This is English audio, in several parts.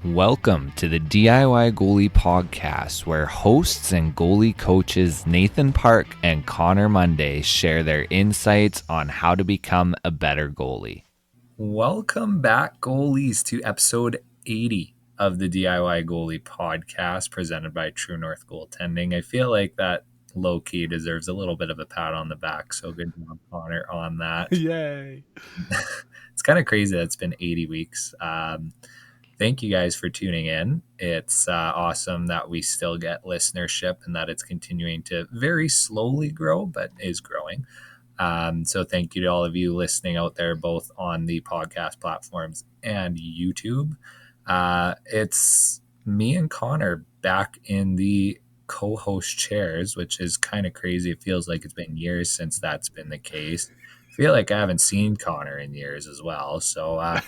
Welcome to the DIY Goalie Podcast, where hosts and goalie coaches Nathan Park and Connor Monday share their insights on how to become a better goalie. Welcome back, goalies, to episode 80 of the DIY Goalie Podcast presented by True North Goaltending. I feel like that low-key deserves a little bit of a pat on the back, so good job, Connor, on that. Yay. It's kind of crazy that it's been 80 weeks. Thank you guys for tuning in. It's awesome that we still get listenership and that it's continuing to very slowly grow, but is growing. So thank you to all of you listening out there, both on the podcast platforms and YouTube. It's me and Connor back in the co-host chairs, which is kind of crazy. It feels like it's been years since that's been the case. I feel like I haven't seen Connor in years as well. So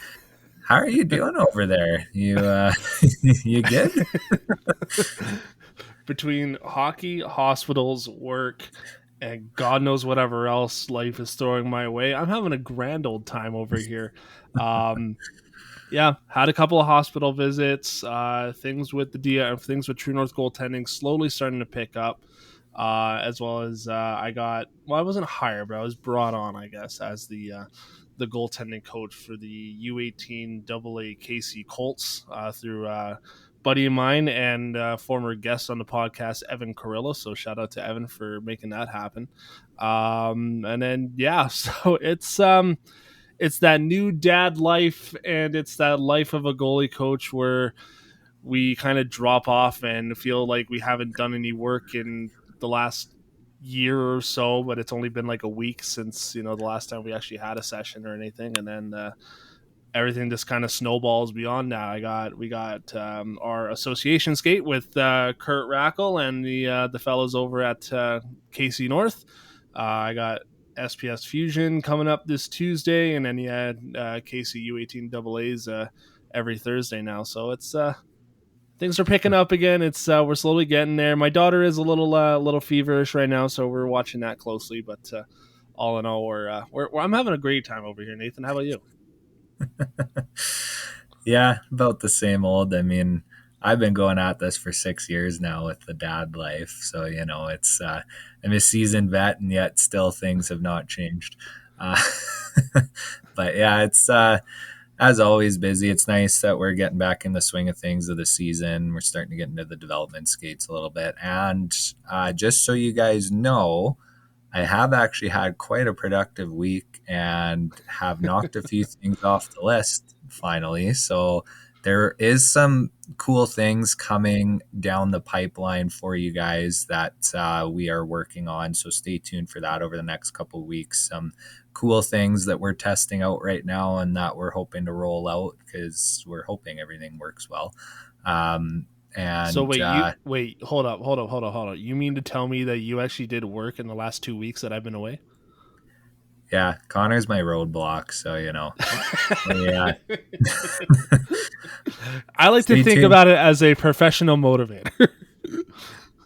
how are you doing over there? You you good? Between hockey, hospitals, work, and God knows whatever else life is throwing my way, I'm having a grand old time over here. Yeah, had a couple of hospital visits. Things with things with True North Goaltending slowly starting to pick up. As well as I wasn't hired, but I was brought on, I guess, as the goaltending coach for the U18 AA KC Colts through buddy of mine and former guest on the podcast, Evan Carrillo. So shout out to Evan for making that happen. And then so it's that new dad life, and it's that life of a goalie coach where we kind of drop off and feel like we haven't done any work in the last year or so, but it's only been like a week since the last time we actually had a session or anything, and then everything just kind of snowballs beyond that. We got our association skate with Kurt Rackle and the fellows over at KC North. I got SPS Fusion coming up this Tuesday, and then you had KC U18 AA's every Thursday now. So it's things are picking up again. It's we're slowly getting there. My daughter is a little feverish right now, so we're watching that closely. But all in all, I'm having a great time over here. Nathan, how about you? Yeah, about the same old. I mean, I've been going at this for 6 years now with the dad life. So, it's, I'm a seasoned vet, and yet still things have not changed. But yeah, it's, as always, busy. It's nice that we're getting back in the swing of things of the season. We're starting to get into the development skates a little bit. And just so you guys know, I have actually had quite a productive week and have knocked a few things off the list finally. So there is some cool things coming down the pipeline for you guys that we are working on. So stay tuned for that over the next couple of weeks. Some cool things that we're testing out right now and that we're hoping to roll out because we're hoping everything works well. And so hold up. You mean to tell me that you actually did work in the last 2 weeks that I've been away? Yeah, Connor's my roadblock, so yeah. I like to think about it as a professional motivator.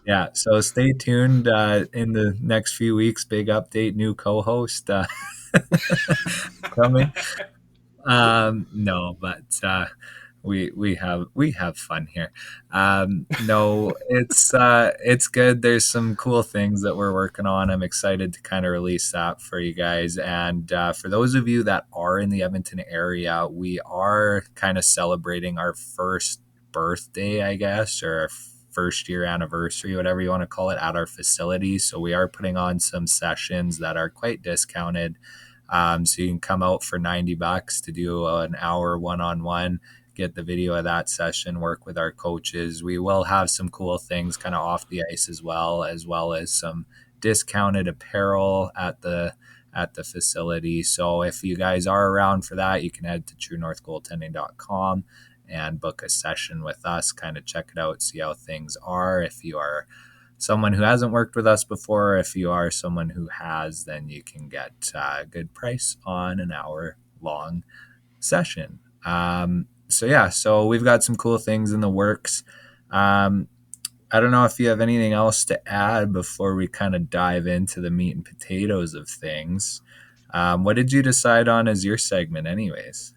Yeah, so stay tuned in the next few weeks. Big update, new co-host coming. No, but we have fun here. No, it's good. There's some cool things that we're working on. I'm excited to kind of release that for you guys. And for those of you that are in the Edmonton area, we are kind of celebrating our first birthday, I guess, or our first year anniversary, whatever you want to call it, at our facility. So we are putting on some sessions that are quite discounted. So you can come out for $90 to do an hour one-on-one, get the video of that session, work with our coaches. We will have some cool things kind of off the ice as well as some discounted apparel at the facility. So if you guys are around for that, you can head to truenorthgoaltending.com and book a session with us, kind of check it out, see how things are. If you are someone who hasn't worked with us before, if you are someone who has, then you can get a good price on an hour-long session. So we've got some cool things in the works. I don't know if you have anything else to add before we kind of dive into the meat and potatoes of things. What did you decide on as your segment anyways?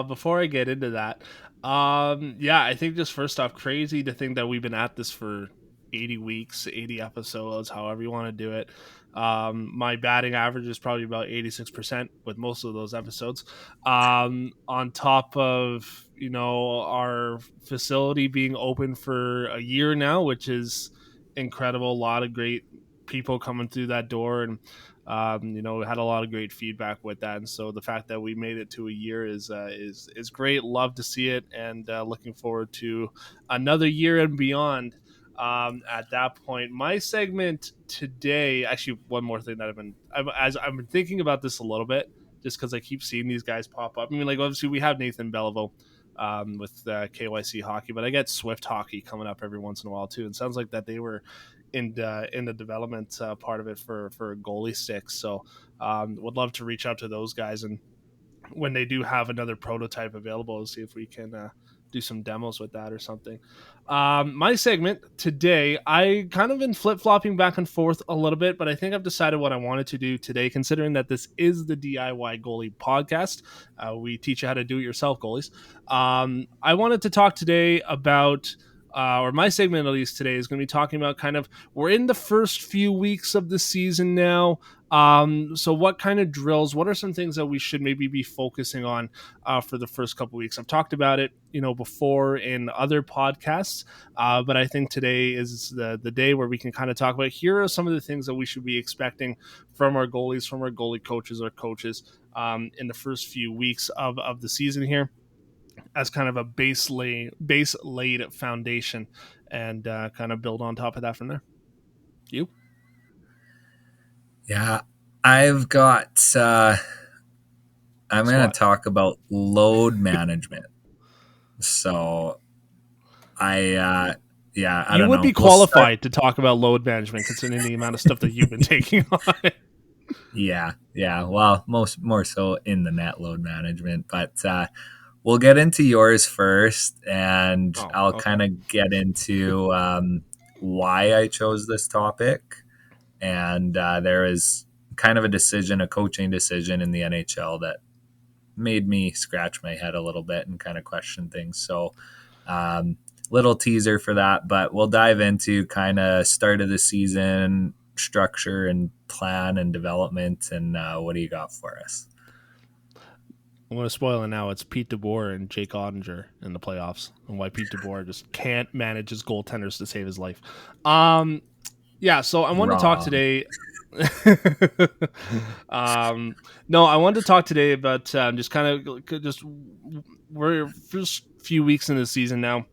Before I get into that, Yeah, I think just first off, crazy to think that we've been at this for 80 weeks, 80 episodes, however you want to do it. My batting average is probably about 86% with most of those episodes. On top of, our facility being open for a year now, which is incredible. A lot of great people coming through that door, and we had a lot of great feedback with that, and so the fact that we made it to a year is great. Love to see it, and looking forward to another year and beyond. At that point, my segment today, actually, one more thing that I've been thinking about this a little bit, just because I keep seeing these guys pop up. I mean, like obviously we have Nathan Belleville. With KYC hockey, but I get Swift hockey coming up every once in a while too. And it sounds like that they were in the development part of it for goalie sticks. So would love to reach out to those guys, and when they do have another prototype available, see if we can do some demos with that or something. My segment today, I kind of been flip flopping back and forth a little bit, but I think I've decided what I wanted to do today, considering that this is the DIY goalie podcast. We teach you how to do it yourself, goalies. I wanted to talk today about. Or my segment at least today is going to be talking about kind of we're in the first few weeks of the season now. So what kind of drills, what are some things that we should maybe be focusing on for the first couple weeks? I've talked about it, before in other podcasts, but I think today is the day where we can kind of talk about here are some of the things that we should be expecting from our goalies, from our goalie coaches, our coaches in the first few weeks of the season here as kind of a base laid foundation, and kind of build on top of that from there. You? Yeah, I've got. I'm going to talk about load management. So, yeah, I You don't would know. be qualified to talk about load management considering the amount of stuff that you've been taking on. Yeah. Well, more so in the net load management, but we'll get into yours first, and I'll Okay. kind of get into why I chose this topic. And there is kind of a coaching decision in the NHL that made me scratch my head a little bit and kind of question things. So, little teaser for that, but we'll dive into kind of start of the season structure and plan and development. And what do you got for us? I'm going to spoil it now. It's Pete DeBoer and Jake Ottinger in the playoffs, and why Pete DeBoer just can't manage his goaltenders to save his life. Yeah, so I wanted to talk Wrong. today. No, I wanted to talk today about just kind of just we're first few weeks in the season now.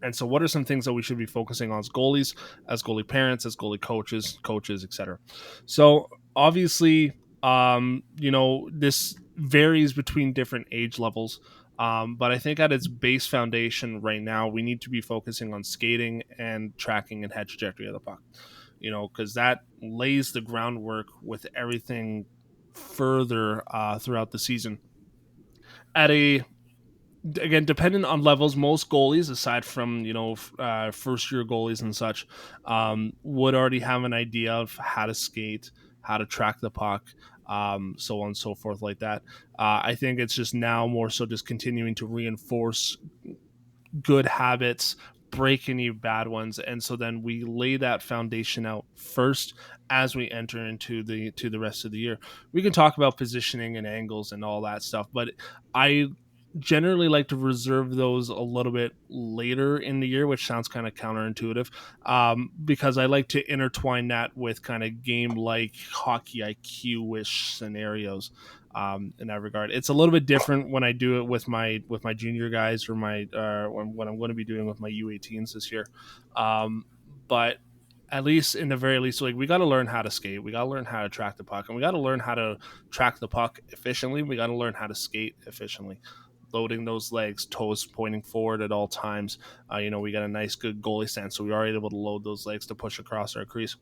And so, what are some things that we should be focusing on as goalies, as goalie parents, as goalie coaches, etc. So, obviously, this varies between different age levels. But I think at its base foundation right now, we need to be focusing on skating and tracking and head trajectory of the puck. Because that lays the groundwork with everything further throughout the season. At a Again, dependent on levels, most goalies aside from first year goalies and such would already have an idea of how to skate, how to track the puck, so on and so forth like that. I think it's just now more so just continuing to reinforce good habits, break any bad ones, and so then we lay that foundation out first as we enter into the rest of the year. We can talk about positioning and angles and all that stuff, but I generally like to reserve those a little bit later in the year, which sounds kind of counterintuitive, because I like to intertwine that with kind of game like hockey IQ-ish scenarios. In that regard, it's a little bit different when I do it with my junior guys or my what I'm going to be doing with my U18s this year. But at least in the very least, like we got to learn how to skate, we got to learn how to track the puck, and we got to learn how to track the puck efficiently. We got to learn how to skate efficiently, loading those legs, toes pointing forward at all times. We got a nice good goalie stance, so we are able to load those legs to push across our crease,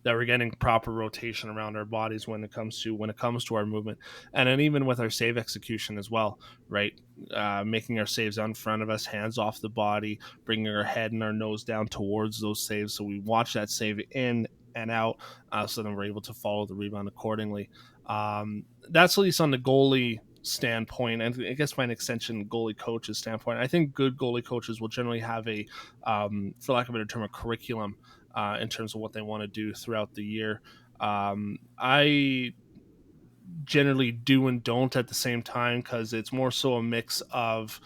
that we're getting proper rotation around our bodies when it comes to our movement, and then even with our save execution as well, right? Making our saves in front of us, hands off the body, bringing our head and our nose down towards those saves, so we watch that save in and out, so then we're able to follow the rebound accordingly. That's at least on the goalie standpoint, and I guess by an extension, goalie coaches standpoint, I think good goalie coaches will generally have a, for lack of a better term, a curriculum in terms of what they want to do throughout the year. I generally do and don't at the same time, because it's more so a mix of,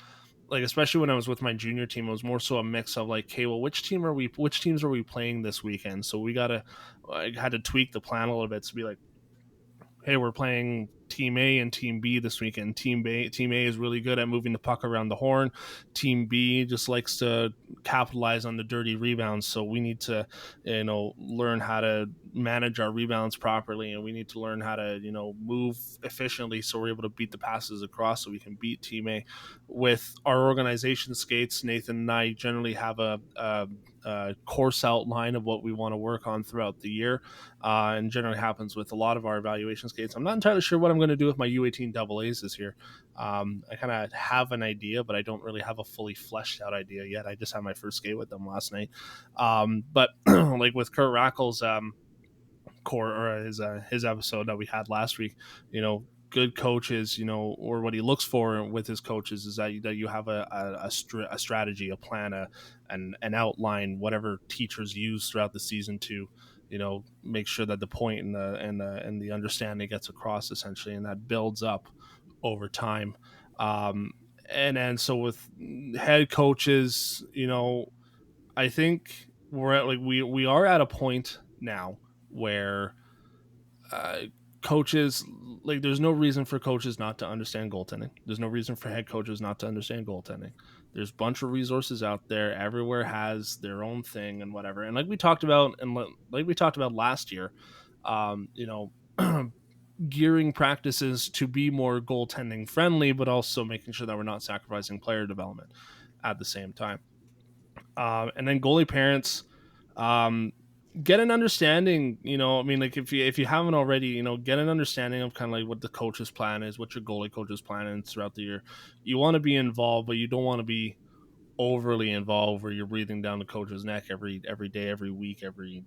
like, especially when I was with my junior team, it was more so a mix of like, okay, well, which teams are we playing this weekend? So I had to tweak the plan a little bit to be like, hey, we're playing Team A and Team B this weekend. Team A is really good at moving the puck around the horn. Team B just likes to capitalize on the dirty rebounds. So we need to, learn how to manage our rebounds properly, and we need to learn how to, move efficiently so we're able to beat the passes across so we can beat Team A. With our organization skates, Nathan and I generally have a course outline of what we want to work on throughout the year, and generally happens with a lot of our evaluation skates. I'm not entirely sure what I'm going to do with my U18 double A's this year. I kind of have an idea, but I don't really have a fully fleshed out idea yet. I just had my first skate with them last night. But like with Kurt Rackel's core, or his episode that we had last week, good coaches, or what he looks for with his coaches is that you have a strategy, a plan, an outline, whatever teachers use throughout the season to, make sure that the point and the understanding gets across, essentially, and that builds up over time. And then so with head coaches, I think we're at, like, we are at a point now where uh, coaches, like, there's no reason for coaches not to understand goaltending. There's no reason for head coaches not to understand goaltending. There's a bunch of resources out there. Everywhere has their own thing and whatever. And like we talked about, last year, um, you know, gearing practices to be more goaltending friendly, but also making sure that we're not sacrificing player development at the same time. And then goalie parents, um, get an understanding. I mean, like, if you haven't already, get an understanding of kind of like what the coach's plan is, what your goalie coach's plan is throughout the year. You want to be involved, but you don't want to be overly involved where you're breathing down the coach's neck every day, every week, every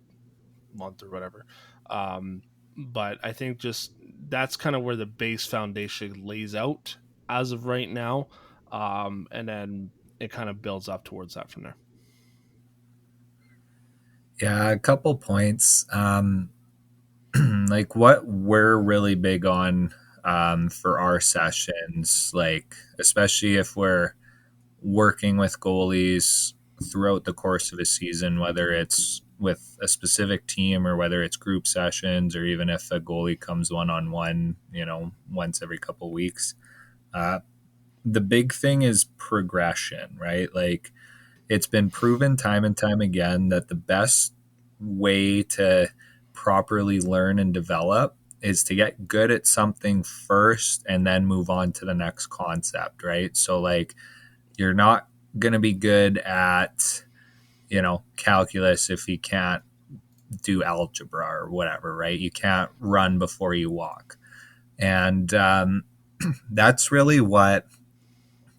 month, or whatever. Um, but I think just that's kind of where the base foundation lays out as of right now, and then it kind of builds up towards that from there. Yeah, a couple points. Like what we're really big on for our sessions, like especially if we're working with goalies throughout the course of a season, whether it's with a specific team or whether it's group sessions, or even if a goalie comes one-on-one, once every couple weeks. The big thing is progression, right? Like it's been proven time and time again that the best way to properly learn and develop is to get good at something first and then move on to the next concept, right? So like you're not going to be good at, calculus if you can't do algebra or whatever, right? You can't run before you walk. And that's really what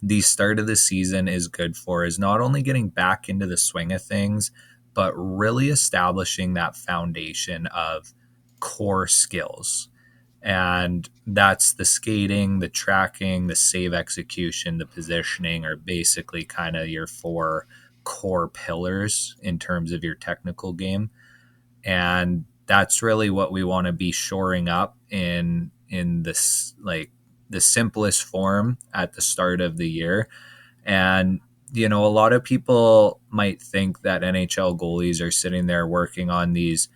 the start of the season is good for, is not only getting back into the swing of things, but really establishing that foundation of core skills. And that's the skating, the tracking, the save execution, the positioning are basically kind of your four core pillars in terms of your technical game. And that's really what we want to be shoring up in this, like, the simplest form at the start of the year. And a lot of people might think that NHL goalies are sitting there working on these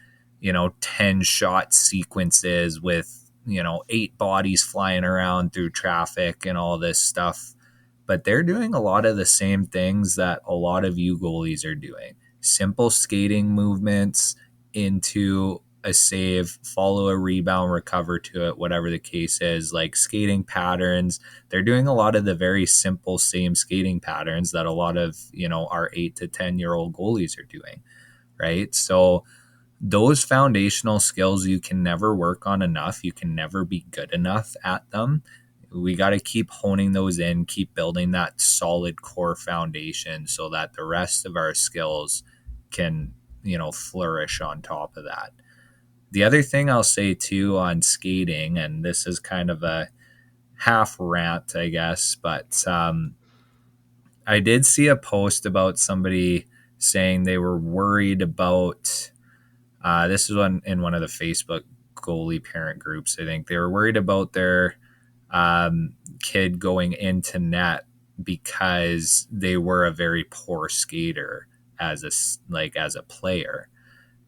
10 shot sequences with 8 bodies flying around through traffic and all this stuff, but they're doing a lot of the same things that a lot of you goalies are doing. Simple skating movements into a save, follow a rebound, recover to it, whatever the case is, like skating patterns. They're doing a lot of the very simple same skating patterns that a lot of, our 8 to 10-year-old goalies are doing, right? So those foundational skills, you can never work on enough. You can never be good enough at them. We got to keep honing those in, keep building that solid core foundation so that the rest of our skills can, flourish on top of that. The other thing I'll say too on skating, and this is kind of a half rant, I guess, but I did see a post about somebody saying they were worried about this is in one of the Facebook goalie parent groups. I think they were worried about their kid going into net because they were a very poor skater as a player.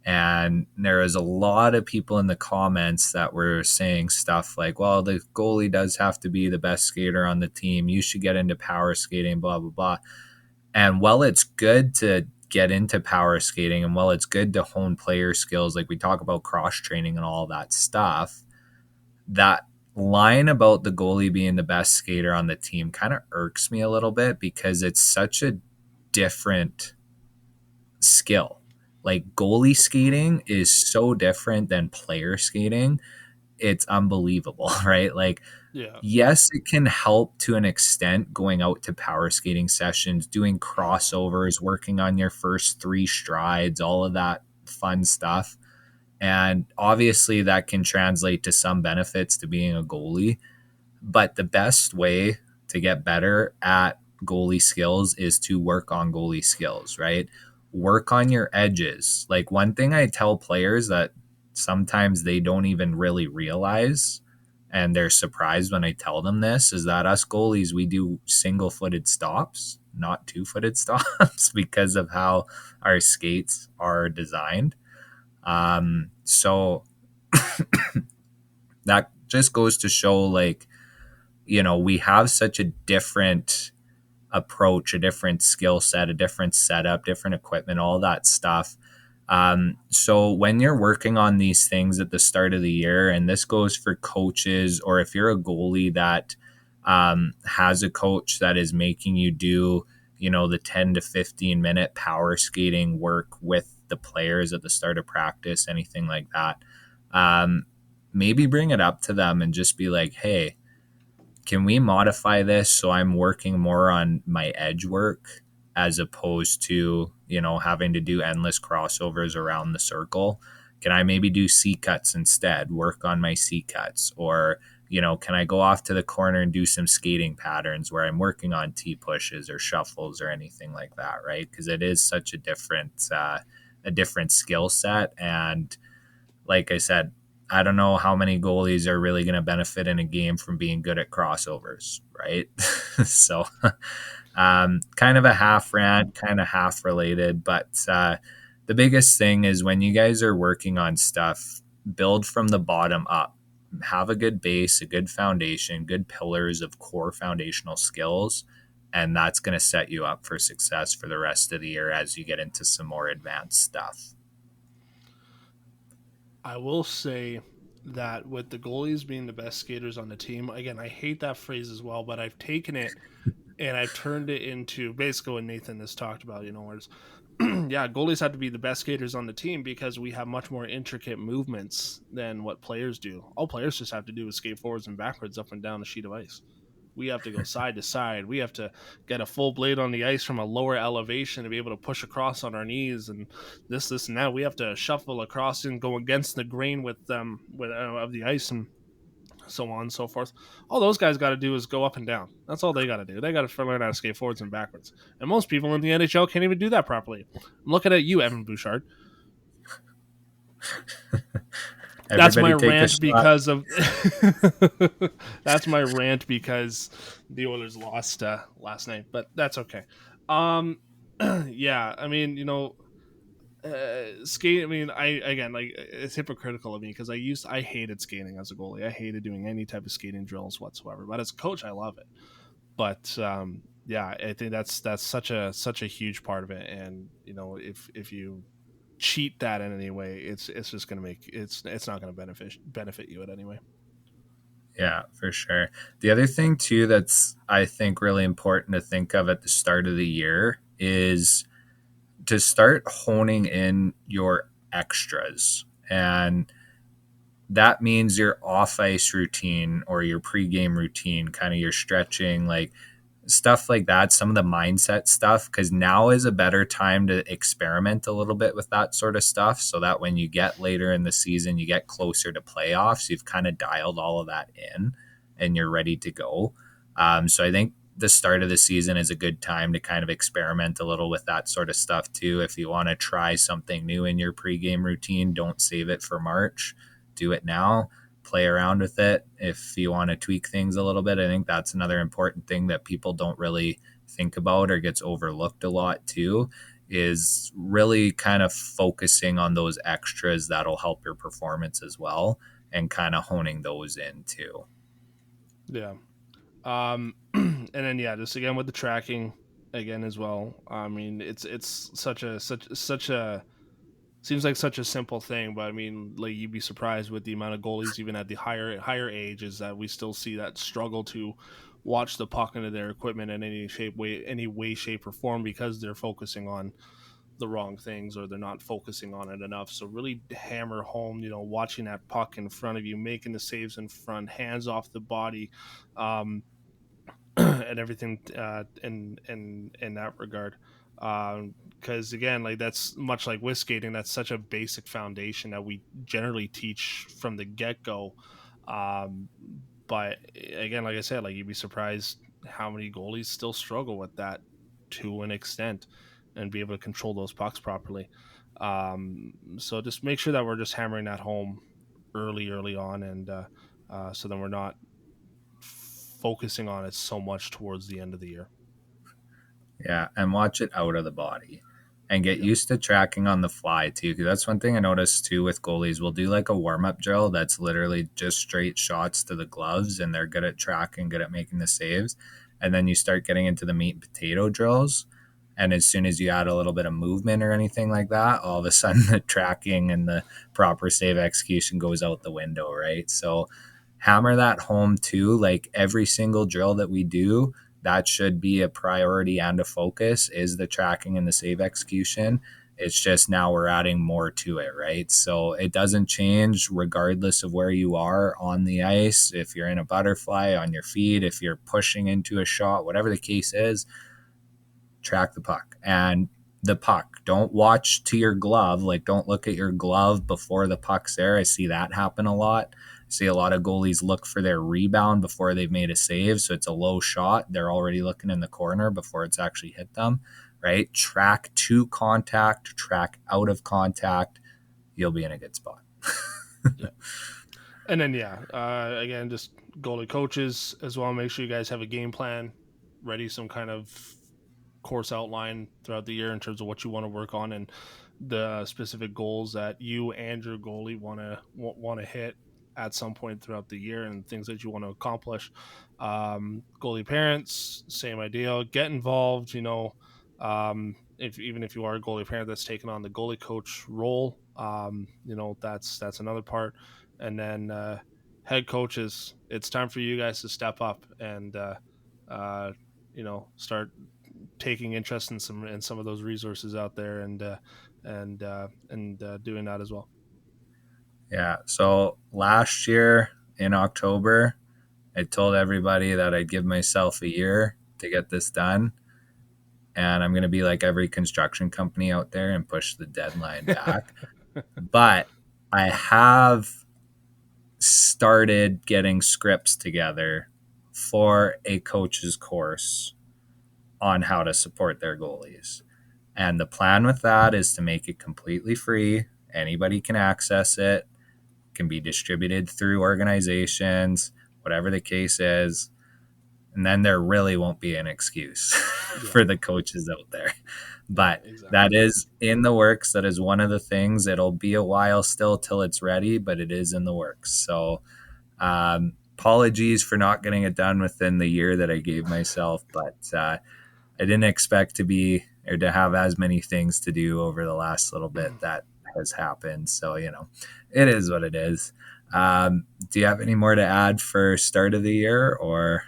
And there was a lot of people in the comments that were saying stuff like, well, the goalie does have to be the best skater on the team. You should get into power skating, blah, blah, blah. And while it's good to get into power skating and while it's good to hone player skills, like we talk about cross training and all that stuff, that line about the goalie being the best skater on the team kind of irks me a little bit because it's such a different skill. Like goalie skating is so different than player skating. It's unbelievable, right? Like, Yeah. yes, it can help to an extent going out to power skating sessions, doing crossovers, working on your first 3 strides, all of that fun stuff. And obviously, that can translate to some benefits to being a goalie. But the best way to get better at goalie skills is to work on goalie skills, right? Work on your edges. Like one thing I tell players that sometimes they don't even really realize and they're surprised when I tell them this is that us goalies, we do single footed stops, not 2-footed stops because of how our skates are designed. So that just goes to show like, we have such a different approach, a different skill set, a different setup, different equipment, all that stuff. So when you're working on these things at the start of the year, and this goes for coaches, or if you're a goalie that has a coach that is making you do, the 10 to 15 minute power skating work with the players at the start of practice, anything like that, maybe bring it up to them and just be like, hey, can we modify this so I'm working more on my edge work as opposed to, having to do endless crossovers around the circle? Can I maybe do C cuts instead, work on my C cuts? Or, can I go off to the corner and do some skating patterns where I'm working on T pushes or shuffles or anything like that, right? Because it is such a different skill set. And like I said, I don't know how many goalies are really going to benefit in a game from being good at crossovers, right? So, kind of a half rant, kind of half related. But the biggest thing is when you guys are working on stuff, build from the bottom up. Have a good base, a good foundation, good pillars of core foundational skills. And that's going to set you up for success for the rest of the year as you get into some more advanced stuff. I will say that with the goalies being the best skaters on the team, again, I hate that phrase as well, but I've taken it and I've turned it into basically what Nathan has talked about, whereas yeah, goalies have to be the best skaters on the team because we have much more intricate movements than what players do. All players just have to do is skate forwards and backwards up and down the sheet of ice. We have to go side to side. We have to get a full blade on the ice from a lower elevation to be able to push across on our knees and this, and that. We have to shuffle across and go against the grain with of the ice and so on and so forth. All those guys got to do is go up and down. That's all they got to do. They got to learn how to skate forwards and backwards. And most people in the NHL can't even do that properly. I'm looking at you, Evan Bouchard. That's my rant because of that's my rant because the Oilers lost last night, but that's okay. Yeah, I mean, skate. I mean, it's hypocritical of me because I hated skating as a goalie. I hated doing any type of skating drills whatsoever. But as a coach, I love it. But yeah, I think that's such a huge part of it. And if you cheat that in any way, it's just going to make it's not going to benefit you in any way. Yeah, for sure. The other thing too that's I think really important to think of at the start of the year is to start honing in your extras. And that means your off ice routine or your pregame routine, kind of your stretching, like stuff like that, some of the mindset stuff, because now is a better time to experiment a little bit with that sort of stuff so that when you get later in the season, you get closer to playoffs, you've kind of dialed all of that in. and you're ready to go. So I think the start of the season is a good time to kind of experiment a little with that sort of stuff too. If you want to try something new in your pregame routine, don't save it for March. Do it now. Play around with it. If you want to tweak things a little bit, I think that's another important thing that people don't really think about or gets overlooked a lot too, is really kind of focusing on those extras that'll help your performance as well, and kind of honing those in too. Yeah. And then yeah, just again with the tracking again as well. I mean, it's such a seems like such a simple thing, but I mean, like you'd be surprised with the amount of goalies even at the higher ages that we still see that struggle to watch the puck into their equipment in any way, shape, or form because they're focusing on the wrong things or they're not focusing on it enough. So really hammer home, watching that puck in front of you, making the saves in front, hands off the body, and everything in that regard. Because again, like that's much like with skating, that's such a basic foundation that we generally teach from the get go. Um, but again, like I said, like you'd be surprised how many goalies still struggle with that to an extent and be able to control those pucks properly. So just make sure that we're just hammering that home early on, and so then we're not focusing on it so much towards the end of the year. Yeah, and watch it out of the body and get Yeah. used to tracking on the fly too. Because that's one thing I noticed too with goalies. We'll do like a warm up drill that's literally just straight shots to the gloves, and they're good at tracking, good at making the saves. And then you start getting into the meat and potato drills. And as soon as you add a little bit of movement or anything like that, all of a sudden the tracking and the proper save execution goes out the window, right? So hammer that home too. Like every single drill that we do, that should be a priority and a focus, is the tracking and the save execution. It's just now we're adding more to it, right? So it doesn't change regardless of where you are on the ice. If you're in a butterfly, on your feet, if you're pushing into a shot, whatever the case is, track the puck. And the puck, don't watch to your glove. Like, don't look at your glove before the puck's there. I see that happen a lot. I see a lot of goalies look for their rebound before they've made a save. So it's a low shot. They're already looking in the corner before it's actually hit them, right? Track to contact, track out of contact. You'll be in a good spot. Yeah. And then yeah, again, just goalie coaches as well. Make sure you guys have a game plan ready, some kind of course outline throughout the year in terms of what you want to work on and the specific goals that you and your goalie want to hit at some point throughout the year and things that you want to accomplish. Goalie parents, same idea. Get involved. If even if you are a goalie parent that's taken on the goalie coach role, that's another part. And then head coaches, it's time for you guys to step up and start taking interest in some of those resources out there and doing that as well. Yeah. So last year in October, I told everybody that I'd give myself a year to get this done. And I'm going to be like every construction company out there and push the deadline back. But I have started getting scripts together for a coach's course on how to support their goalies. And the plan with that is to make it completely free. Anybody can access it, can be distributed through organizations, whatever the case is. And then there really won't be an excuse Yeah. for the coaches out there. But Exactly. that is in the works. That is one of the things. It'll be a while still till it's ready, but it is in the works. So apologies for not getting it done within the year that I gave myself, but I didn't expect to be or to have as many things to do over the last little bit that has happened. So, it is what it is. Do you have any more to add for start of the year or?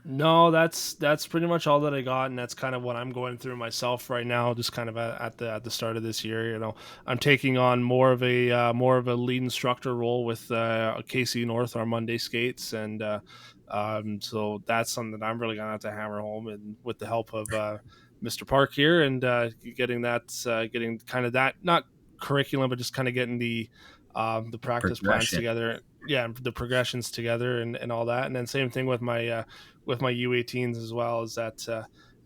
No, that's pretty much all that I got, and that's kind of what I'm going through myself right now. Just kind of at the start of this year, I'm taking on more of a lead instructor role with KC North, our Monday skates, and so that's something that I'm really gonna have to hammer home, and with the help of Mr. Park here, and getting kind of that not curriculum, but just kind of getting the practice plans Progression. together. the progressions together and all that. And then same thing with my U18s as well. Is that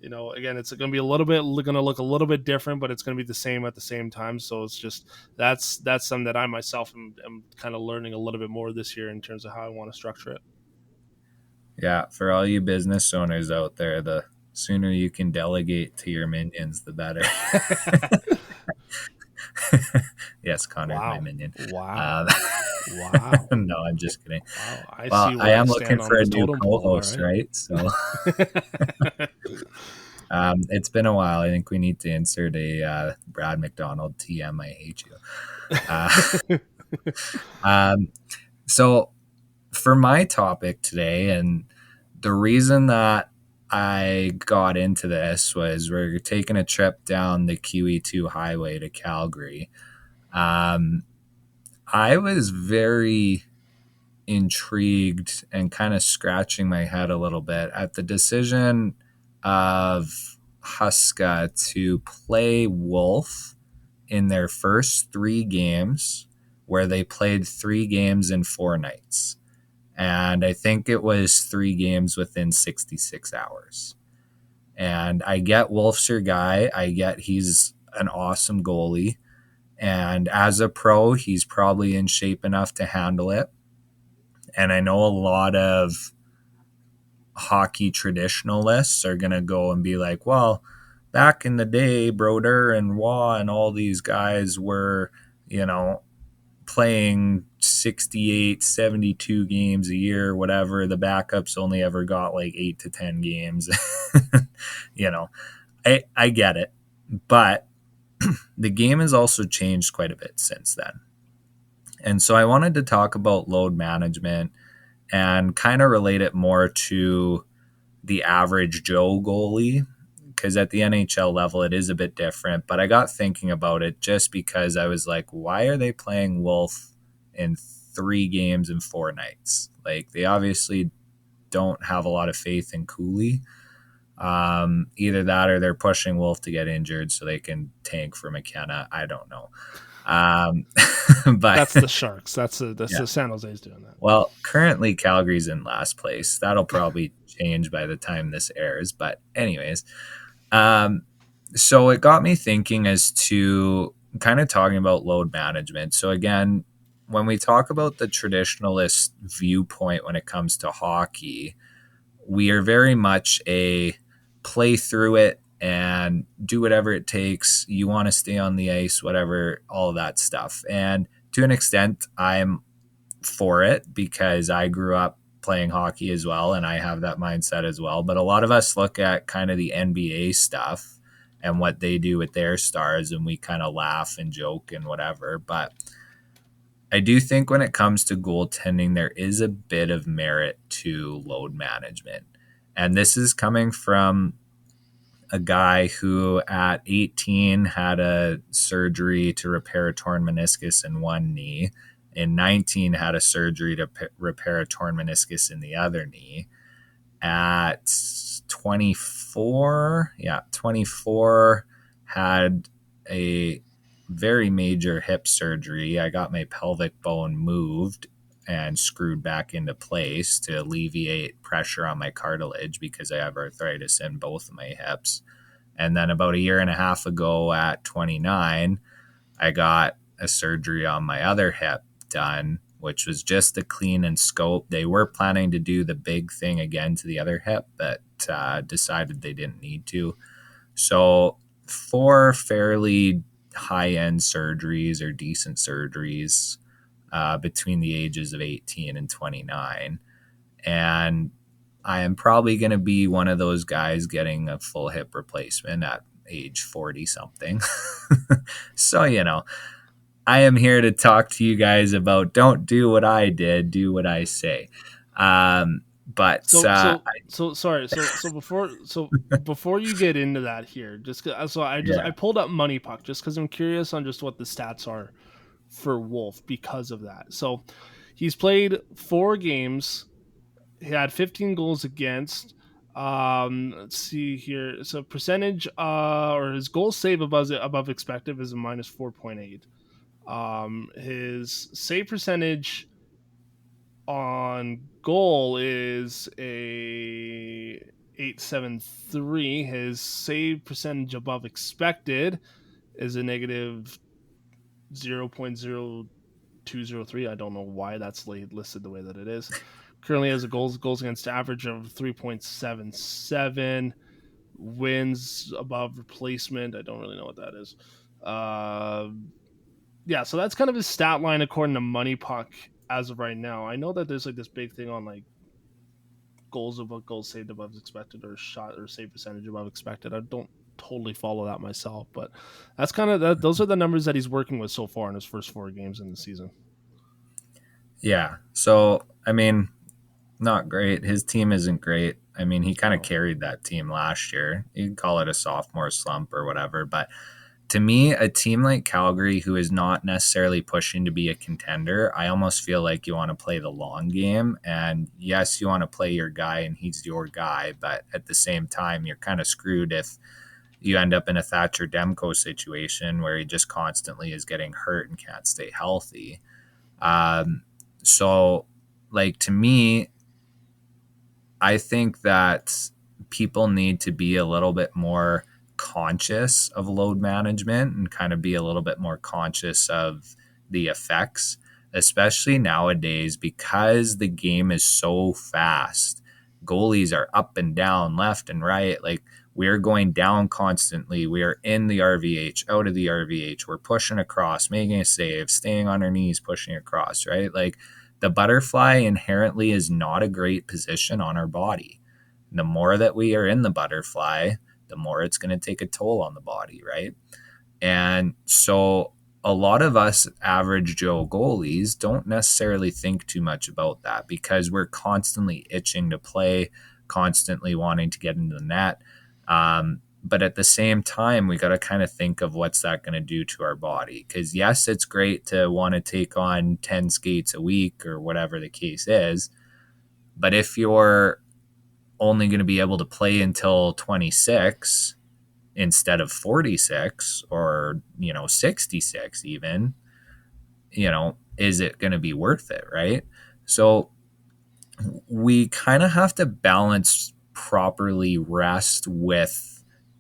again, it's going to be going to look a little bit different, but it's going to be the same at the same time. So it's just that's something that I myself am kind of learning a little bit more this year in terms of how I want to structure it. Yeah, for all you business owners out there, the sooner you can delegate to your minions, the better. Yes, Connor's my Wow. minion. Wow. Wow. No, I'm just kidding. Wow. I Well, see I where I am looking stand on for a this new totem pole. All co-host, right? So it's been a while. I think we need to insert a Brad McDonald TM. I hate you. Um, so for my topic today, and the reason that I got into this was we're taking a trip down the QE2 highway to Calgary. I was very intrigued and kind of scratching my head a little bit at the decision of Huska to play Wolf in their first 3 games, where they played 3 games in 4 nights. And I think it was 3 games within 66 hours. And I get Wolf's your guy. I get he's an awesome goalie. And as a pro, he's probably in shape enough to handle it. And I know a lot of hockey traditionalists are going to go and be like, well, back in the day, Broder and Waugh and all these guys were, playing 68, 72 games a year, whatever. The backups only ever got like 8 to 10 games. I get it. But the game has also changed quite a bit since then. And so I wanted to talk about load management and kind of relate it more to the average Joe goalie, because at the NHL level, it is a bit different. But I got thinking about it just because I was like, why are they playing Wolf in 3 games in 4 nights? Like, they obviously don't have a lot of faith in Cooley. Either that or they're pushing Wolf to get injured so they can tank for McKenna. I don't know. But that's the Sharks. That's the San Jose's doing that. Well, currently Calgary's in last place. That'll probably change by the time this airs. But anyways, so it got me thinking as to kind of talking about load management. So again, when we talk about the traditionalist viewpoint when it comes to hockey, we are very much a play through it and do whatever it takes. You want to stay on the ice, whatever, all of that stuff. And to an extent, I'm for it because I grew up playing hockey as well, and I have that mindset as well. But a lot of us look at kind of the NBA stuff and what they do with their stars, and we kind of laugh and joke and whatever. But I do think when it comes to goaltending, there is a bit of merit to load management. And this is coming from a guy who at 18 had a surgery to repair a torn meniscus in one knee. In 19 had a surgery to repair a torn meniscus in the other knee. At 24 had a very major hip surgery. I got my pelvic bone moved and screwed back into place to alleviate pressure on my cartilage because I have arthritis in both of my hips. And then about a year and a half ago at 29, I got a surgery on my other hip done, which was just a clean and scope. They were planning to do the big thing again to the other hip, but decided they didn't need to. So 4 fairly high-end surgeries or decent surgeries between the ages of 18 and 29. And I am probably going to be one of those guys getting a full hip replacement at age 40 something. So, I am here to talk to you guys about don't do what I did, do what I say. But sorry. So before you get into that here, I pulled up Money Puck just because I'm curious on just what the stats are for Wolf because of that. So he's played 4 games. He had 15 goals against. Let's see here. So percentage or his goal save above expected is a minus 4.8. His save percentage on goal is a 873. His save percentage above expected is a negative 0.0203. I don't know why that's listed the way that it is. Currently has a goals against average of 3.77. Wins above replacement. I don't really know what that is. Yeah, so that's kind of his stat line according to Money Puck as of right now. I know that there's like this big thing on like goals saved above expected or shot or save percentage above expected. I don't totally follow that myself, but that's kind of that. Those are the numbers that he's working with so far in his first 4 games in the season. Yeah. So, I mean, not great. His team isn't great. I mean, he kind of No. carried that team last year. You can call it a sophomore slump or whatever. But to me, a team like Calgary, who is not necessarily pushing to be a contender, I almost feel like you want to play the long game. And yes, you want to play your guy and he's your guy. But at the same time, you're kind of screwed if you end up in a Thatcher Demko situation where he just constantly is getting hurt and can't stay healthy. Um, so, like, to me, I think that people need to be a little bit more conscious of load management and kind of be a little bit more conscious of the effects, especially nowadays because the game is so fast. Goalies are up and down, left and right. Like, we're going down constantly. We are in the RVH, out of the RVH. We're pushing across, making a save, staying on our knees, pushing across, right? Like, the butterfly inherently is not a great position on our body. The more that we are in the butterfly, the more it's going to take a toll on the body, right? And so a lot of us average Joe goalies don't necessarily think too much about that because we're constantly itching to play, constantly wanting to get into the net. But at the same time, we got to kind of think of what's that going to do to our body. Because yes, it's great to want to take on 10 skates a week or whatever the case is. But if you're only going to be able to play until 26 instead of 46 or, 66 even, is it going to be worth it, right? So we kind of have to balance properly rest with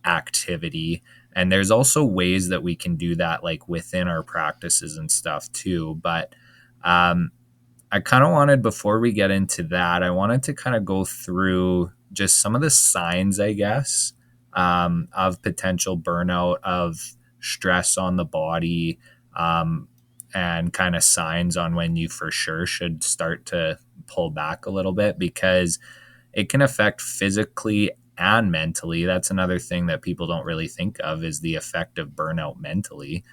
activity. And there's also ways that we can do that, like within our practices and stuff too. But I kind of wanted, before we get into that, I wanted to kind of go through just some of the signs, I guess, of potential burnout, of stress on the body, and kind of signs on when you for sure should start to pull back a little bit, because it can affect physically and mentally. That's another thing that people don't really think of, is the effect of burnout mentally.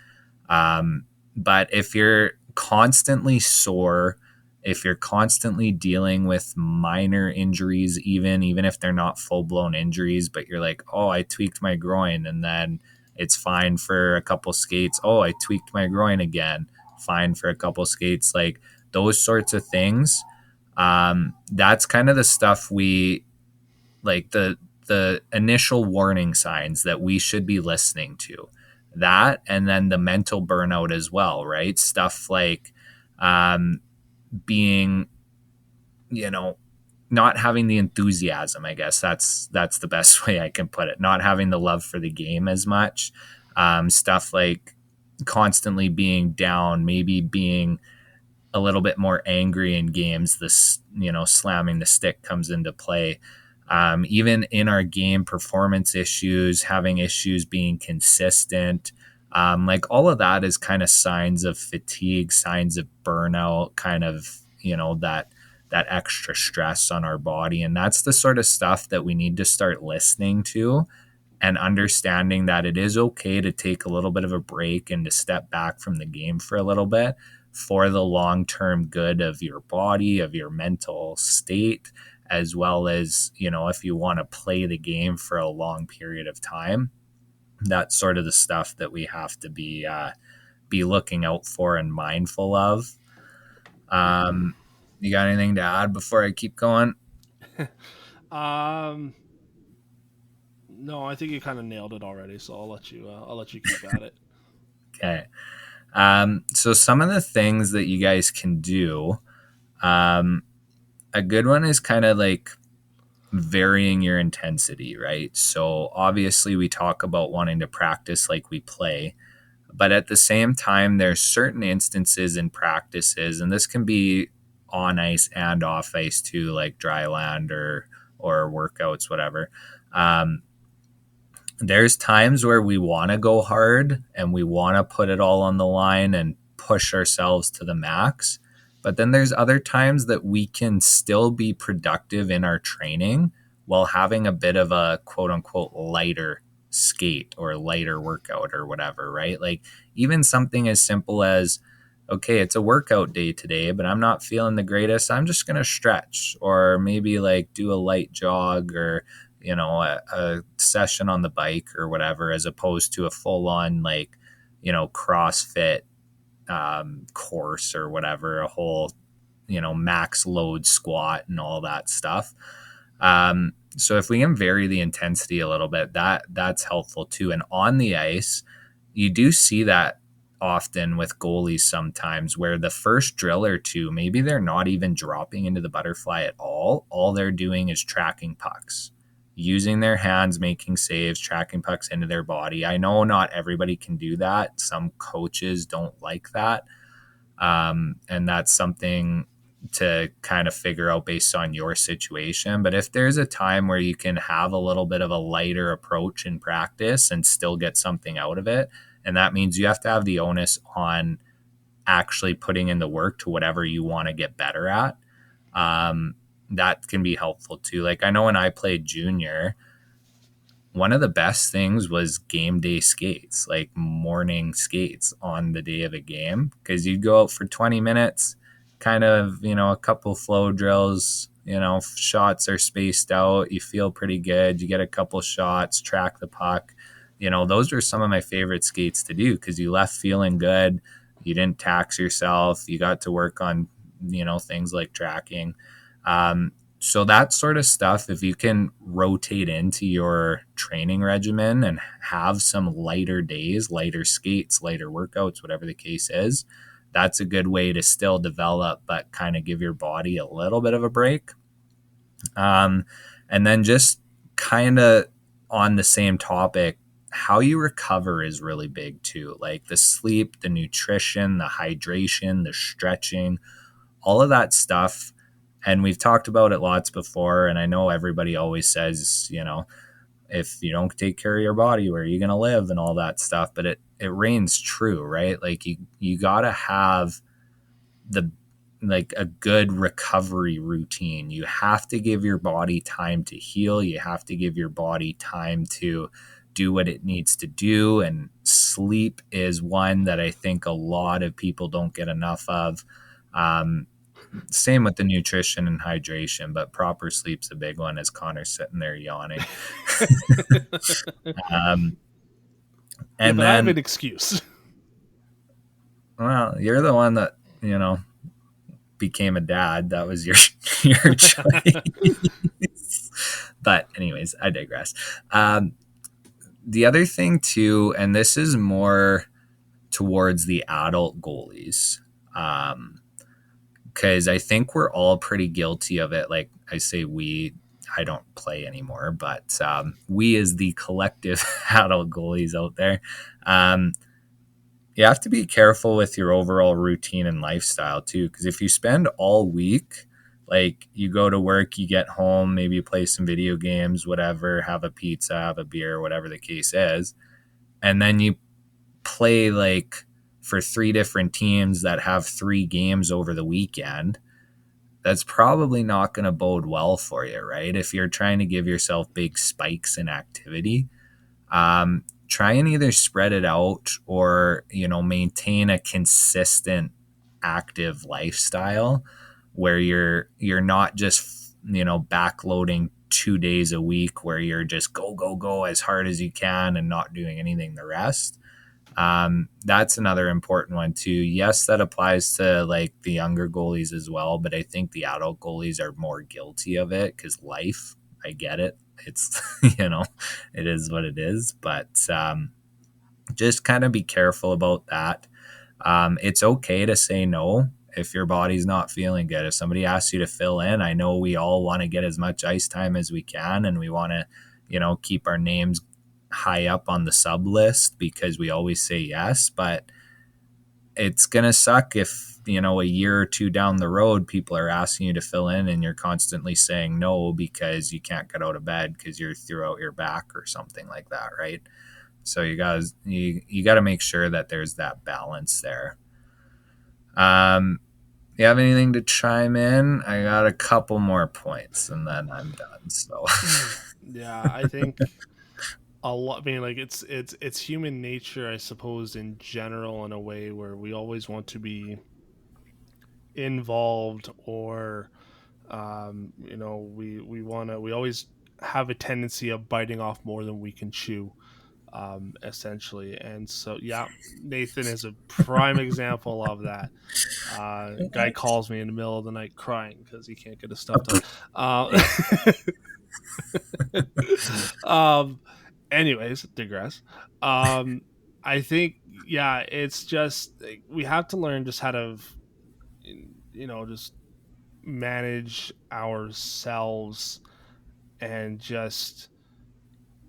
But if you're constantly sore, if you're constantly dealing with minor injuries, even if they're not full-blown injuries, but you're like, oh, I tweaked my groin, and then it's fine for a couple skates. Oh, I tweaked my groin again, fine for a couple skates. Like, those sorts of things, that's kind of the stuff we like, the initial warning signs that we should be listening to. That, and then the mental burnout as well, right? Stuff like being, not having the enthusiasm, I guess that's the best way I can put it. Not having the love for the game as much. Stuff like constantly being down, maybe being a little bit more angry in games. This, slamming the stick comes into play. Even in our game, performance issues, having issues being consistent. Like, all of that is kind of signs of fatigue, signs of burnout, kind of, that extra stress on our body. And that's the sort of stuff that we need to start listening to, and understanding that it is okay to take a little bit of a break and to step back from the game for a little bit, for the long-term good of your body, of your mental state, as well as, if you want to play the game for a long period of time. That's sort of the stuff that we have to be looking out for and mindful of. You got anything to add before I keep going? No, I think you kind of nailed it already, so I'll let you keep at it. Okay. So some of the things that you guys can do, A good one is kind of like varying your intensity, right? So obviously we talk about wanting to practice like we play, but at the same time, there's certain instances in practices, and this can be on ice and off ice too, like dry land or workouts, whatever. Um, there's times where we want to go hard and we want to put it all on the line and push ourselves to the max. But then there's other times that we can still be productive in our training while having a bit of a quote unquote lighter skate or lighter workout or whatever, right? Like even something as simple as, okay, it's a workout day today, but I'm not feeling the greatest. I'm just going to stretch or maybe like do a light jog or a session on the bike or whatever, as opposed to a full on like, CrossFit course or whatever, a whole, max load squat and all that stuff. So if we can vary the intensity a little bit, that's helpful too. And on the ice, you do see that often with goalies sometimes where the first drill or two, maybe they're not even dropping into the butterfly at all. All they're doing is tracking pucks, using their hands, making saves, tracking pucks into their body. I know not everybody can do that. Some coaches don't like that. And that's something to kind of figure out based on your situation. But if there's a time where you can have a little bit of a lighter approach in practice and still get something out of it, and that means you have to have the onus on actually putting in the work to whatever you want to get better at. That can be helpful too. Like I know when I played junior, one of the best things was game day skates, like morning skates on the day of a game, because you'd go out for 20 minutes, kind of, a couple flow drills, shots are spaced out. You feel pretty good. You get a couple shots, track the puck. Those were some of my favorite skates to do because you left feeling good. You didn't tax yourself. You got to work on, things like tracking. So that sort of stuff, if you can rotate into your training regimen and have some lighter days, lighter skates, lighter workouts, whatever the case is, that's a good way to still develop, but kind of give your body a little bit of a break. And then just kind of on the same topic, how you recover is really big too. Like the sleep, the nutrition, the hydration, the stretching, all of that stuff. And we've talked about it lots before. And I know everybody always says, if you don't take care of your body, where are you going to live and all that stuff? But it reigns true, right? Like you got to have a good recovery routine. You have to give your body time to heal. You have to give your body time to do what it needs to do. And sleep is one that I think a lot of people don't get enough of. Same with the nutrition and hydration, but proper sleep's a big one as Connor's sitting there yawning. And but then I have an excuse. Well, you're the one that, became a dad. That was your choice. But anyways, I digress. The other thing too, and this is more towards the adult goalies, because I think we're all pretty guilty of it. Like I say, I don't play anymore, but we as the collective adult goalies out there, you have to be careful with your overall routine and lifestyle too. Because if you spend all week, like you go to work, you get home, maybe you play some video games, whatever, have a pizza, have a beer, whatever the case is, and then you play like for 3 different teams that have 3 games over the weekend, that's probably not going to bode well for you, right? If you're trying to give yourself big spikes in activity, try and either spread it out or, maintain a consistent active lifestyle where you're not just, backloading 2 days a week where you're just go as hard as you can and not doing anything the rest. That's another important one too. Yes, that applies to like the younger goalies as well, but I think the adult goalies are more guilty of it because life, I get it. It's, it is what it is, but just kind of be careful about that. It's okay to say no. if your body's not feeling good, if somebody asks you to fill in, I know we all want to get as much ice time as we can, and we want to, keep our names high up on the sub list because we always say yes, but it's going to suck if, a year or two down the road, people are asking you to fill in and you're constantly saying no because you can't get out of bed because you're throughout your back or something like that. Right. So you guys, you got to make sure that there's that balance there. You have anything to chime in? I got a couple more points and then I'm done. So Yeah, I think a lot. I mean, like it's human nature, I suppose, in general, in a way where we always want to be involved, or we always have a tendency of biting off more than we can chew, essentially. And so, yeah, Nathan is a prime example of that. Guy calls me in the middle of the night crying because he can't get his stuff done. um, anyways, digress. I think, yeah, it's just like, we have to learn just how to, just manage ourselves, and just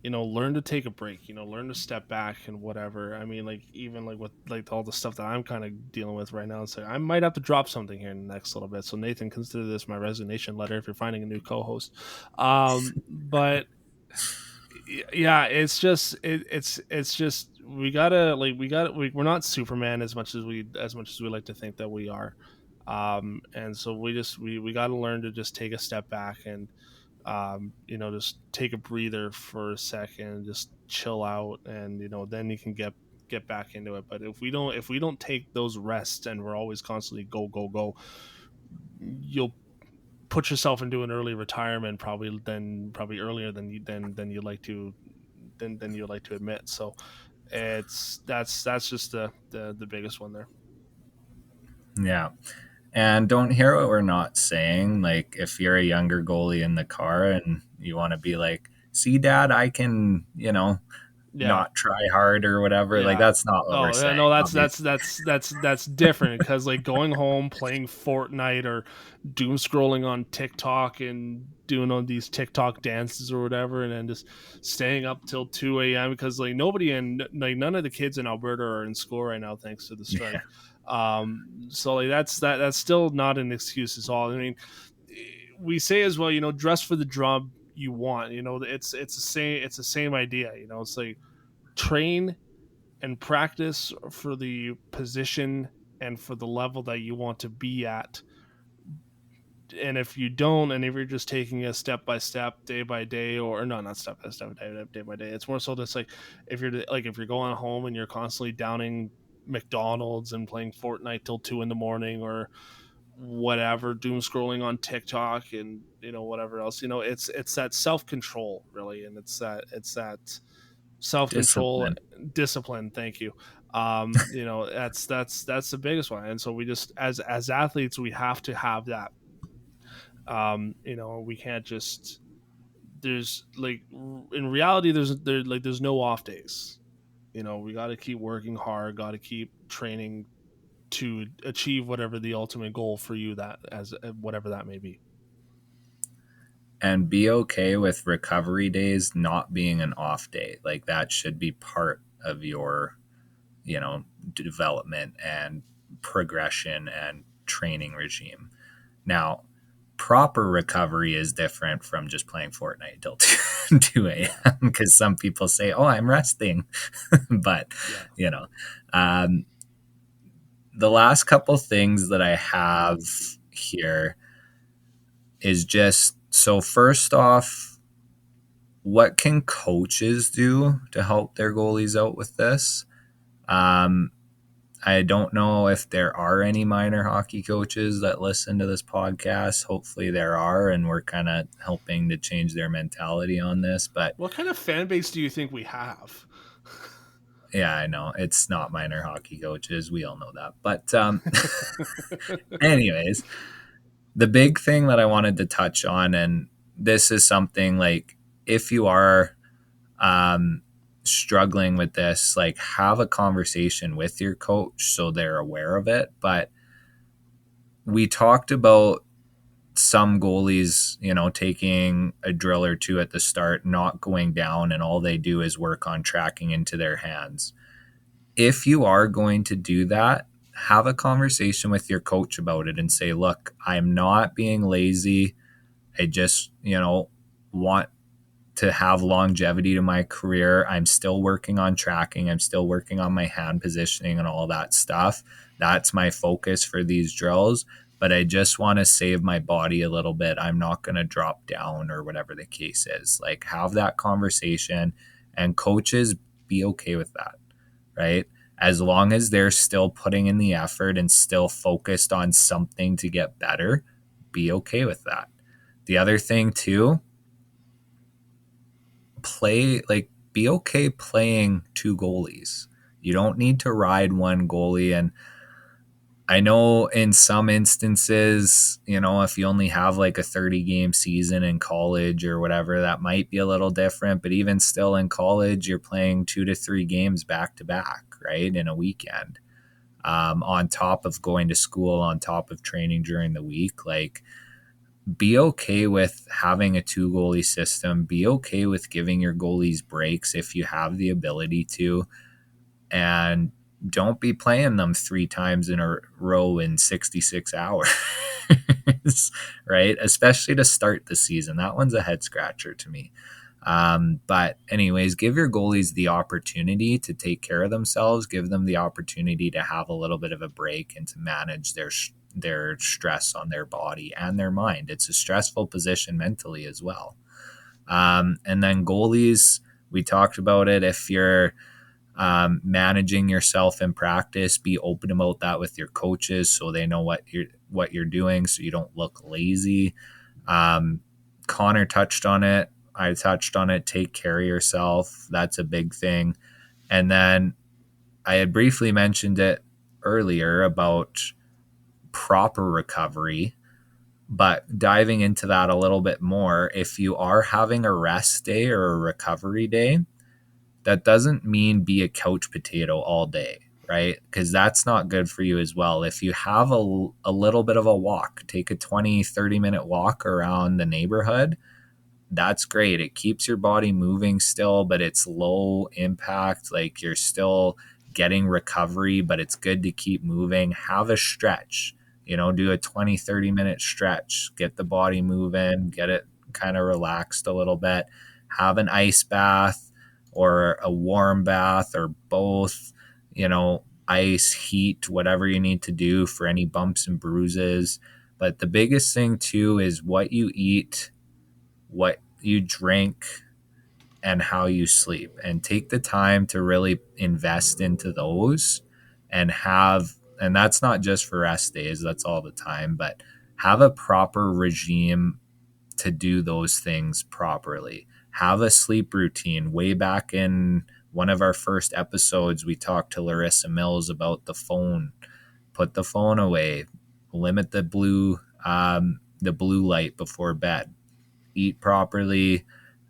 learn to take a break, learn to step back and whatever. I mean, like, even like with like all the stuff that I'm kind of dealing with right now, it's like I might have to drop something here in the next little bit. So Nathan, consider this my resignation letter if you're finding a new co-host. But yeah, it's just it's just we're not Superman as much as we like to think that we are. And so we got to learn to just take a step back and just take a breather for a second, just chill out, and then you can get back into it. But if we don't take those rests, and we're always constantly go go go, you'll put yourself into an early retirement, probably earlier than you like to than you like to admit. So that's just the biggest one there. yeah. And don't hear what we're not saying. Like, if you're a younger goalie in the car and you want to be like, see, dad, I can, Yeah. not try hard or whatever. Like, Yeah. that's not what we're Oh, yeah, saying. no, that's Obviously. that's different, because like going home, playing Fortnite, or doom scrolling on TikTok and doing all these TikTok dances or whatever, and then just staying up till 2 a.m. because like none of the kids in Alberta are in school right now thanks to the Yeah, strike. So like that's still not an excuse at all. I mean, we say as well, dress for the job you want. It's the same idea. It's like train and practice for the position and for the level that you want to be at. And if you don't, and if you're just taking it step by step, day by day, or no, not step by step, day by day, it's more so just like if you're going home and you're constantly downing McDonald's and playing Fortnite till 2 a.m, or whatever, doom scrolling on TikTok and whatever else, it's that self control really, and it's that self control, discipline. discipline. Thank you. That's the biggest one, and so we just as athletes we have to have that. We can't just there's like in reality there's no off days. We got to keep working hard, got to keep training to achieve whatever the ultimate goal for you that as whatever that may be. And be okay with recovery days not being an off day. Like, that should be part of your, development and progression and training regime. Now, proper recovery is different from just playing Fortnite till 2 a.m. because some people say, oh, I'm resting. But, Yeah. um, the last couple things that I have here is just, so first off, what can coaches do to help their goalies out with this? Um, I don't know if there are any minor hockey coaches that listen to this podcast. Hopefully there are, and we're kind of helping to change their mentality on this. But What kind of fan base do you think we have? yeah, I know it's not minor hockey coaches. We all know that. But anyways, the big thing that I wanted to touch on, and this is something like, if you are struggling with this, like, have a conversation with your coach so they're aware of it. But we talked about some goalies, taking a drill or two at the start, not going down, and all they do is work on tracking into their hands. If you are going to do that, have a conversation with your coach about it and say, look, I'm not being lazy. I just, want to have longevity to my career. I'm still working on tracking. I'm still working on my hand positioning and all that stuff. That's my focus for these drills. But I just want to save my body a little bit. I'm not going to drop down or whatever the case is. Like, have that conversation, and coaches, be okay with that, right? As long as they're still putting in the effort and still focused on something to get better, be okay with that. The other thing too, be okay playing two goalies. You don't need to ride one goalie. And I know in some instances, if you only have like a 30 game season in college or whatever, that might be a little different. But even still in college, you're playing 2 to 3 games back to back, right, in a weekend. On top of going to school, on top of training during the week. Like, be okay with having a 2 goalie system. Be okay with giving your goalies breaks if you have the ability to. And don't be playing them 3 times in a row in 66 hours, right? Especially to start the season. That one's a head scratcher to me. But anyways, give your goalies the opportunity to take care of themselves. Give them the opportunity to have a little bit of a break and to manage their stress on their body and their mind. It's a stressful position mentally as well. And then goalies, we talked about it. If you're managing yourself in practice, be open about that with your coaches so they know what you're doing, so you don't look lazy. Connor touched on it. I touched on it. Take care of yourself. That's a big thing. And then I had briefly mentioned it earlier about proper recovery, but diving into that a little bit more, if you are having a rest day or a recovery day, that doesn't mean be a couch potato all day, right? Because that's not good for you as well. If you have a little bit of a walk, take a 20, 30-minute walk around the neighborhood, that's great. It keeps your body moving still, but it's low impact. Like, you're still getting recovery, but it's good to keep moving. Have a stretch, do a 20, 30-minute stretch, get the body moving, get it kind of relaxed a little bit. Have an ice bath or a warm bath or both, ice, heat, whatever you need to do for any bumps and bruises. But the biggest thing too is what you eat, what you drink, and how you sleep, and take the time to really invest into those and that's not just for rest days, that's all the time, but have a proper regime to do those things properly. Have a sleep routine. Way back in one of our first episodes, we talked to Larissa Mills about the phone. Put the phone away. Limit the blue light before bed. Eat properly,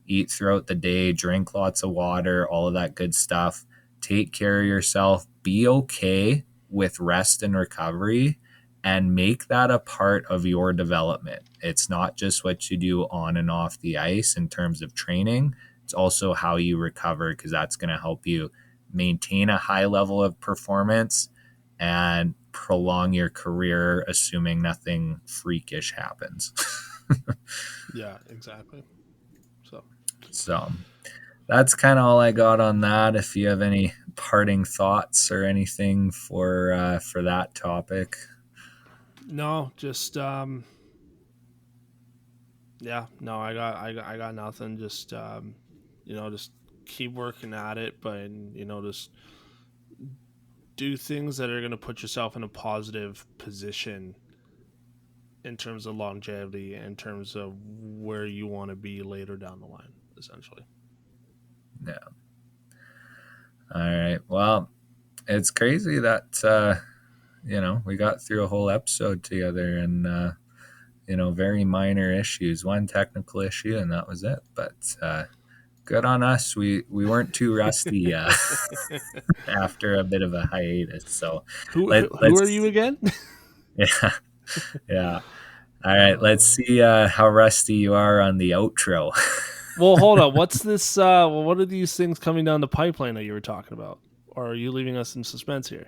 eat throughout the day, drink lots of water, all of that good stuff. Take care of yourself. Be okay with rest and recovery, and make that a part of your development. It's not just what you do on and off the ice in terms of training. It's also how you recover, because that's going to help you maintain a high level of performance and prolong your career, assuming nothing freakish happens. Yeah, exactly. So that's kind of all I got on that. If you have any parting thoughts or anything for that topic. No, just yeah, no, I got nothing. Just just keep working at it, but just do things that are going to put yourself in a positive position in terms of longevity, in terms of where you want to be later down the line, essentially. Yeah. All right. Well, it's crazy that we got through a whole episode together, and very minor issues, one technical issue, and that was it. But good on us. We weren't too rusty after a bit of a hiatus. So who let's are you again? yeah. Yeah. All right. Let's see how rusty you are on the outro. Well, hold on. What's this? What are these things coming down the pipeline that you were talking about? Or are you leaving us in suspense here?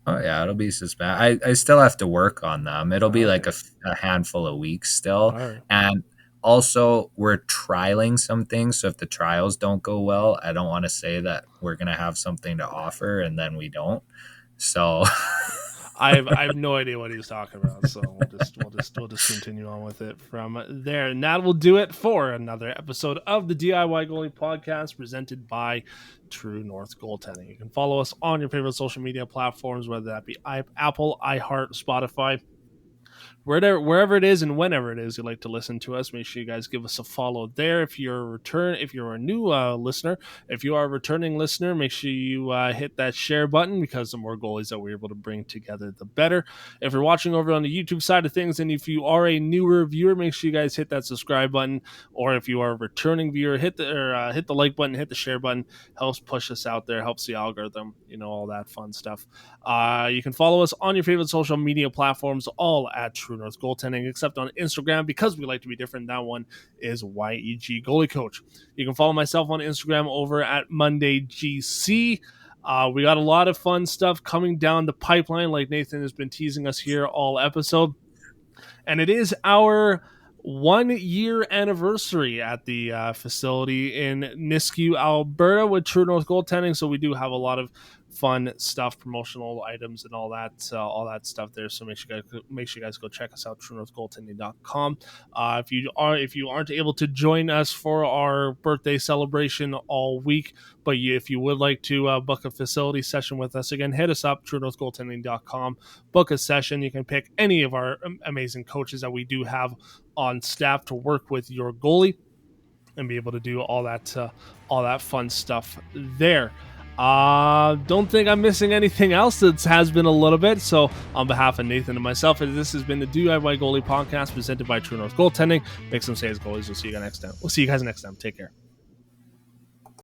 Oh yeah, it'll be suspended. I still have to work on them. It'll be like Okay. a handful of weeks still. All right. And also we're trialing some things. So if the trials don't go well, I don't want to say that we're gonna have something to offer and then we don't. So I have no idea what he was talking about, so we'll just continue on with it from there. And that will do it for another episode of the DIY Goalie Podcast presented by True North Goaltending. You can follow us on your favorite social media platforms, whether that be Apple, iHeart, Spotify, wherever it is and whenever it is you like to listen to us. Make sure you guys give us a follow there. If you're a new listener, if you are a returning listener, make sure you hit that share button, because the more goalies that we're able to bring together, the better. If you're watching over on the YouTube side of things, and if you are a newer viewer, make sure you guys hit that subscribe button. Or if you are a returning viewer, hit the like button, hit the share button. Helps push us out there, helps the algorithm, all that fun stuff. You can follow us on your favorite social media platforms, all at True North Goaltending, except on Instagram, because we like to be different. That one is YEG Goalie Coach. You can follow myself on Instagram over at Monday GC. We got a lot of fun stuff coming down the pipeline, like Nathan has been teasing us here all episode. And it is our 1 year anniversary at the facility in Nisku, Alberta, with True North Goaltending. So we do have a lot of fun stuff, promotional items, and all that stuff there. So make sure you guys go check us out, truenorthgoaltending.com. If you aren't able to join us for our birthday celebration all week, but if you would like to book a facility session with us, again, hit us up, truenorthgoaltending.com. Book a session. You can pick any of our amazing coaches that we do have on staff to work with your goalie and be able to do all that fun stuff there. Don't think I'm missing anything else. It has been a little bit. So on behalf of Nathan and myself, this has been the DIY Goalie Podcast presented by True North Goaltending. Make some saves, goalies. We'll see you guys next time. Take care.